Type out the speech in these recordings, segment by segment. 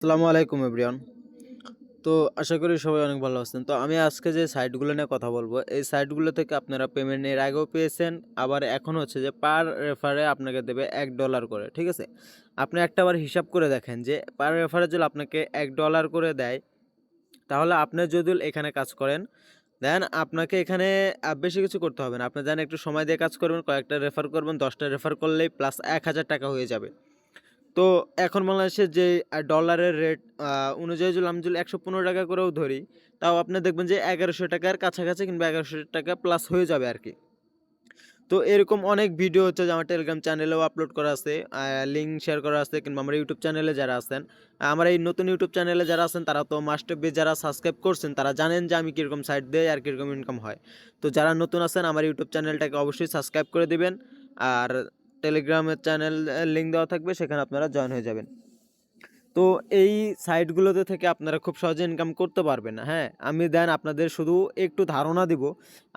আসসালামু আলাইকুম এভরিওয়ান। তো আশা করি সবাই অনেক ভালো আছেন। তো আমি আজকে যে সাইটগুলো নিয়ে কথা বলবো, এই সাইটগুলো থেকে আপনারা পেমেন্ট এর আগেও পেয়েছেন, আবার এখন হচ্ছে যে পার রেফারে আপনাকে দেবে $1 করে। ঠিক আছে? আপনি একটাবার হিসাব করে দেখেন যে পার রেফারে যদি আপনাকে $1 করে দেয়, তাহলে আপনি যদি এখানে কাজ করেন, দেন আপনাকে এখানে বেশি কিছু করতে হবে না। আপনি জানেন একটু সময় দিয়ে কাজ করবেন, কয়েকটা রেফার করবেন, 10টা রেফার করলেই প্লাস ৳১,০০০ হয়ে যাবে। তো এখন বাংলাদেশের যে ডলারের রেট অনুযায়ী যদি আমি যদি ৳১১৫ করেও ধরি, তাও আপনি দেখবেন যে ৳১,১০০ র কাছাকাছি কিংবা ৳১,১০০ প্লাস হয়ে যাবে আরকি। তো এরকম অনেক ভিডিও হচ্ছে যে আমার টেলিগ্রাম চ্যানেলেও আপলোড করা আছে, লিঙ্ক শেয়ার করা আছে কিংবা আমার ইউটিউব চ্যানেলে যারা আছেন, আমার এই নতুন ইউটিউব চ্যানেলে যারা আছেন তারা তো মাস্ট বি যারা সাবস্ক্রাইব করছেন তারা জানেন যে আমি কীরকম সাইট দেই আর কীরকম ইনকাম হয়। তো যারা নতুন আছেন আমার ইউটিউব চ্যানেলটাকে অবশ্যই সাবস্ক্রাইব করে দিবেন। আর টেলিগ্রামের চ্যানেল লিঙ্ক দেওয়া থাকবে, সেখানে আপনারা জয়েন হয়ে যাবেন। তো এই সাইটগুলোতে থেকে আপনারা খুব সহজে ইনকাম করতে পারবেন। হ্যাঁ? আমি দেন আপনাদের শুধু একটু ধারণা দিব।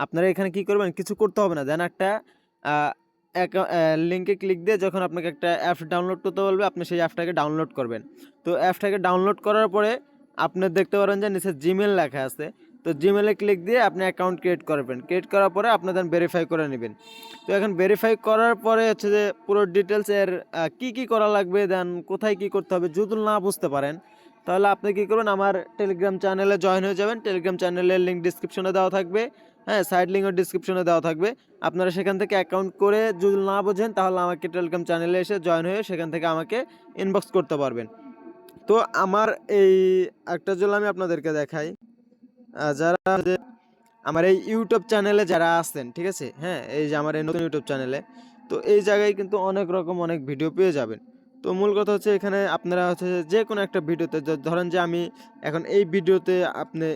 আপনারা এখানে কি করবেন? কিছু করতে হবে না। দেন একটা আ লিঙ্কে ক্লিক দিয়ে যখন আপনাকে একটা অ্যাপ ডাউনলোড করতে বলবে, আপনি সেই অ্যাপটাকে ডাউনলোড করবেন। তো অ্যাপটাকে ডাউনলোড করার পরে আপনি দেখতে পারেন যে নিচে জিমেইল লেখা আছে। তো জিমেইলে ক্লিক দিয়ে আপনি অ্যাকাউন্ট ক্রিয়েট করবেন। ক্রিয়েট করার পরে আপনি দেন ভেরিফাই করে নিবেন। তো এখন ভেরিফাই করার পরে হচ্ছে যে পুরো ডিটেইলস এর কি করা লাগবে, দেন কোথায় কি করতে হবে যদি না বুঝতে পারেন, তাহলে আপনি কি করবেন আমার টেলিগ্রাম চ্যানেলে জয়েন হয়ে যাবেন। টেলিগ্রাম চ্যানেলের লিঙ্ক ডেসক্রিপশনে দেওয়া থাকবে। হ্যাঁ, সাইড লিঙ্কও ডেসক্রিপশনে দেওয়া থাকবে। আপনারা সেখান থেকে অ্যাকাউন্ট করে যদি না বোঝেন তাহলে আমাকে টেলিগ্রাম চ্যানেলে এসে জয়েন হয়ে সেখান থেকে আমাকে ইনবক্স করতে পারবেন। তো আমার এই একটা যদি আমি আপনাদেরকে দেখাই, যারা যে আমার এই ইউটিউব চ্যানেলে যারা আছেন, ঠিক আছে? হ্যাঁ, এই যে আমার এই নতুন ইউটিউব চ্যানেলে, তো এই জায়গায় কিন্তু অনেক রকম অনেক ভিডিও পেয়ে যাবেন। তো মূল কথা হচ্ছে এখানে আপনারা হচ্ছে যে কোনো একটা ভিডিওতে ধরেন যে আমি এখন এই ভিডিওতে আপনি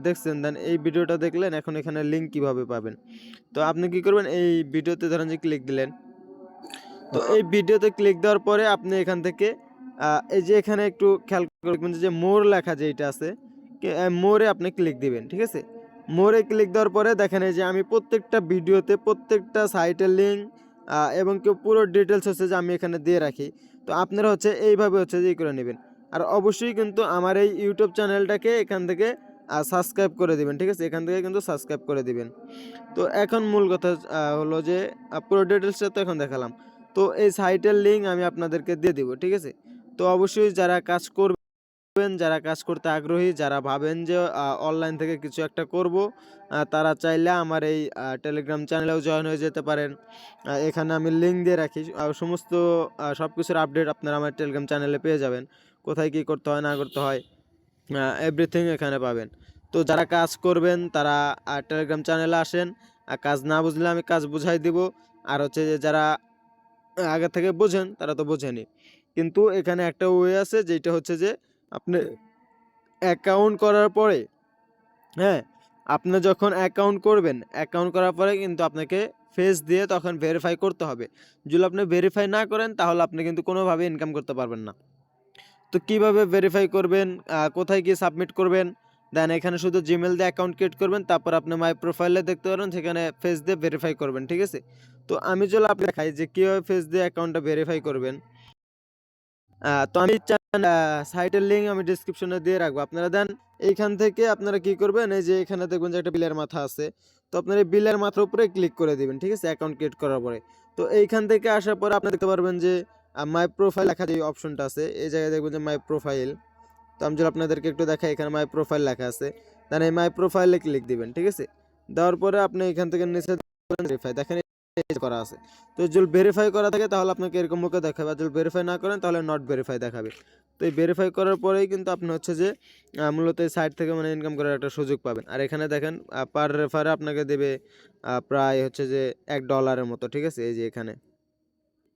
দেখছেন, দেন এই ভিডিওটা দেখলেন, এখন এখানে লিঙ্ক কিভাবে পাবেন? তো আপনি কি করবেন? এই ভিডিওতে ধরেন যে ক্লিক দিলেন। তো এই ভিডিওতে ক্লিক দেওয়ার পরে আপনি এখান থেকে এই যে এখানে একটু খেয়াল করবেন যে মোর লেখা যেইটা আছে, মোরে আপনি ক্লিক দিবেন। ঠিক আছে? মোরে ক্লিক দেওয়ার পরে দেখেন এই যে আমি প্রত্যেকটা ভিডিওতে প্রত্যেকটা সাইটের লিঙ্ক এবং পুরো ডিটেইলস হচ্ছে যে আমি এখানে দিয়ে রাখি। তো আপনারা হচ্ছে এইভাবে হচ্ছে যে করে নেবেন। আর অবশ্যই কিন্তু আমার এই ইউটিউব চ্যানেলটাকে এখান থেকে সাবস্ক্রাইব করে দিবেন। ঠিক আছে? এখান থেকে কিন্তু সাবস্ক্রাইব করে দিবেন। তো এখন মূল কথা হলো যে পুরো ডিটেইলসটা তো এখন দেখালাম। তো এই সাইটের লিঙ্ক আমি আপনাদেরকে দিয়ে দিব। ঠিক আছে? তো অবশ্যই যারা কাজ করবেন, যারা কাজ করতে আগ্রহী, যারা ভাবেন যে অনলাইন থেকে কিছু একটা করব, তারা চাইলে আমার এই টেলিগ্রাম চ্যানেলেও জয়েন হয়ে যেতে পারেন। এখানে আমি লিঙ্ক দিয়ে রাখি। সমস্ত সবকিছুর আপডেট আপনারা আমার টেলিগ্রাম চ্যানেলে পেয়ে যাবেন। কোথায় কি করতে হয় না করতে হয়, এভরিথিং এখানে পাবেন। তো যারা কাজ করবেন তারা টেলিগ্রাম চ্যানেলে আসেন। কাজ না বুঝলে আমি কাজ বুঝাই দিব। আর হচ্ছে যে যারা আগে থেকে বোঝেন তারা তো বোঝেনই। কিন্তু এখানে একটা ওয়ে আছে যেটা হচ্ছে যে আপনি অ্যাকাউন্ট করার পরে, হ্যাঁ, আপনি যখন অ্যাকাউন্ট করবেন, অ্যাকাউন্ট করার পরে কিন্তু আপনাকে ফেস দিয়ে তখন ভেরিফাই করতে হবে। যদি আপনি ভেরিফাই না করেন তাহলে আপনি কিন্তু কোনোভাবে ইনকাম করতে পারবেন না। তো কিভাবে ভেরিফাই করবেন, কোথায় গিয়ে সাবমিট করবেন, দেন এখানে শুধু জিমেইল দিয়ে অ্যাকাউন্ট ক্রিয়েট করবেন, তারপর আপনি মাই প্রোফাইলে দেখতে পারেন সেখানে ফেস দিয়ে ভেরিফাই করবেন। ঠিক আছে? তো আমি যদি আপনাকে দেখাই যে কিভাবে ফেস দিয়ে অ্যাকাউন্টটা ভেরিফাই করবেন। তো আমি সাইটের লিঙ্ক আমি ডেসক্রিপশনে দিয়ে রাখবো। আপনারা দেন এইখান থেকে আপনারা কি করবেন, এই যে এখানে দেখবেন যে একটা বিলের মাথা আছে। তো আপনারা এই বিলের মাথার উপরে ক্লিক করে দিবেন। ঠিক আছে? অ্যাকাউন্ট ক্রিয়েট করার পরে। তো এইখান থেকে আসার পরে আপনি দেখতে পারবেন যে মাই প্রোফাইল লেখা যে অপশনটা আছে, এই জায়গায় দেখবেন যে মাই প্রোফাইল। তো আমি যদি আপনাদেরকে একটু দেখাই, এখানে মাই প্রোফাইল লেখা আছে। দেন এই মাই প্রোফাইলে ক্লিক দিবেন। ঠিক আছে? দেওয়ার পরে আপনি এখান থেকে নিচে ভেরিফাই দেখেন করা আছে। তো যদি ভেরিফাই করা থাকে তাহলে আপনাকে এরকম মুখে দেখাবে। আর যদি ভেরিফাই না করেন তাহলে নট ভেরিফাই দেখাবে। তো এই ভেরিফাই করার পরেই কিন্তু আপনি হচ্ছে যে মূলত এই সাইট থেকে মানে ইনকাম করার একটা সুযোগ পাবেন। আর এখানে দেখেন পার রেফারে আপনাকে দেবে প্রায় হচ্ছে যে $1 মতো। ঠিক আছে? এই যে এখানে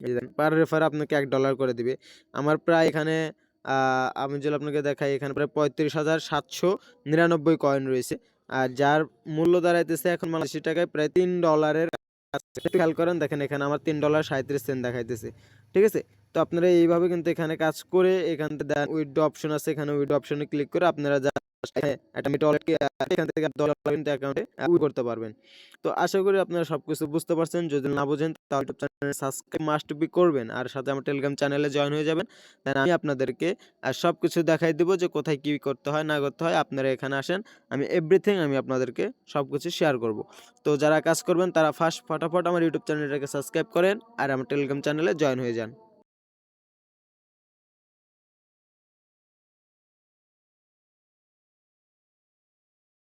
এই যে পার রেফারে আপনাকে $1 করে দিবে। আমার প্রায় এখানে আ আমি যদি আপনাকে দেখাই, এখানে প্রায় ৩৫,৭৯৯ কয়েন রয়েছে। আর যার মূল্য দাঁড়াইতেছে এখন বাংলাদেশী টাকায় প্রায় $3 এর কাছে। একটু খেয়াল করেন, দেখেন এখানে আমার $3.37 দেখাইতেছে। ঠিক আছে? তো আপনারা এইভাবে কিন্তু এখানে কাজ করে এখান থেকে উইথড্র অপশন আছে, এখানে উইথড্র অপশনে ক্লিক করে আপনারা একটা মিটা ওয়ালেট এখান থেকে ডলার কিন্তু অ্যাকাউন্টে করতে পারবেন। তো আশা করি আপনারা সবকিছু বুঝতে পারছেন। যদি না বুঝেন তাহলে YouTube channel subscribe must be করবেন আর সাথে আমার টেলিগ্রাম চ্যানেলে জয়েন হয়ে যাবেন। দেন আমি আপনাদেরকে সবকিছু দেখাই দিব যে কোথায় কি করতে হয় না করতে হয়। আপনারা এখানে আসেন, আমি এভরিথিং আমি আপনাদেরকে সবকিছু শেয়ার করব। তো যারা কাজ করবেন তারা ফাটাফট আমার ইউটিউব চ্যানেলটাকে সাবস্ক্রাইব করেন আর আমার টেলিগ্রাম চ্যানেলে জয়েন হয়ে যান।